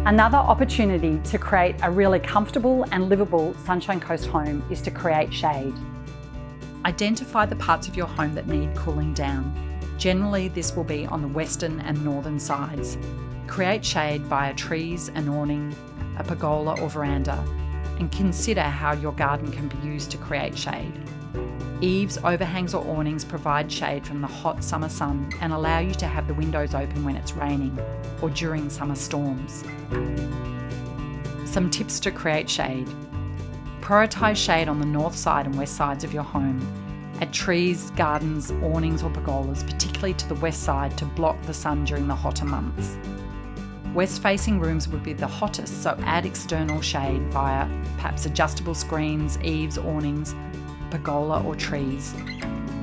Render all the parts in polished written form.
Another opportunity to create a really comfortable and livable Sunshine Coast home is to create shade. Identify the parts of your home that need cooling down. Generally, this will be on the western and northern sides. Create shade via trees, an awning, a pergola or veranda, and consider how your garden can be used to create shade. Eaves, overhangs or awnings provide shade from the hot summer sun and allow you to have the windows open when it's raining or during summer storms. Some tips to create shade. Prioritise shade on the north side and west sides of your home. Add trees, gardens, awnings or pergolas, particularly to the west side, to block the sun during the hotter months. West-facing rooms would be the hottest, so add external shade via perhaps adjustable screens, eaves, awnings, pergola or trees.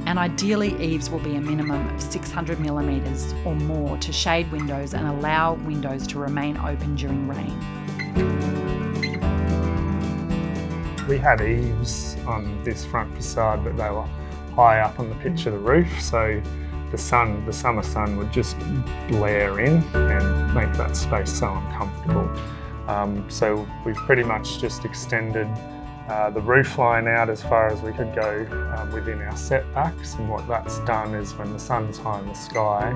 And ideally, eaves will be a minimum of 600 millimetres or more to shade windows and allow windows to remain open during rain. We had eaves on this front facade, but they were high up on the pitch of the roof, so the summer sun would just glare in and make that space so uncomfortable. So we've pretty much just extended the roof line out as far as we could go within our setbacks, and what that's done is when the sun's high in the sky,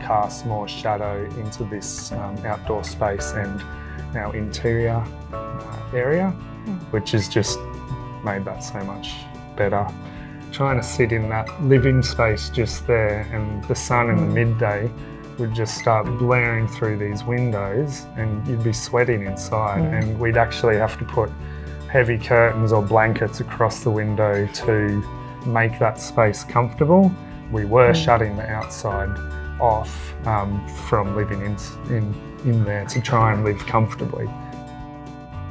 casts more shadow into this outdoor space and our interior area, which has just made that so much better. Trying to sit in that living space just there, and the sun in the midday would just start blaring through these windows and you'd be sweating inside, and we'd actually have to put heavy curtains or blankets across the window to make that space comfortable. We were shutting the outside off from living in there to try and live comfortably.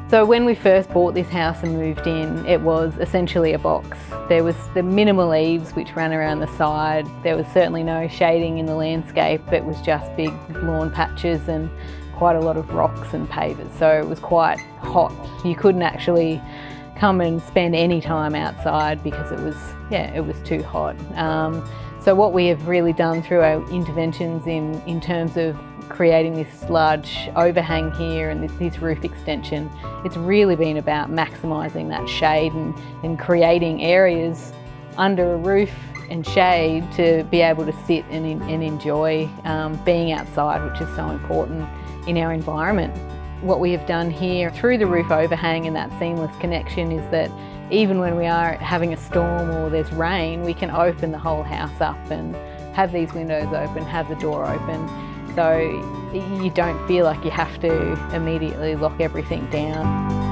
So when we first bought this house and moved in, it was essentially a box. There was the minimal eaves which ran around the side. There was certainly no shading in the landscape. It was just big lawn patches and quite a lot of rocks and pavers, so it was quite hot. You couldn't actually come and spend any time outside because it was too hot. So what we have really done through our interventions in terms of creating this large overhang here and this roof extension, it's really been about maximising that shade and creating areas under a roof and shade to be able to sit and enjoy being outside, which is so important in our environment. What we have done here through the roof overhang and that seamless connection is that even when we are having a storm or there's rain, we can open the whole house up and have these windows open, have the door open, so you don't feel like you have to immediately lock everything down.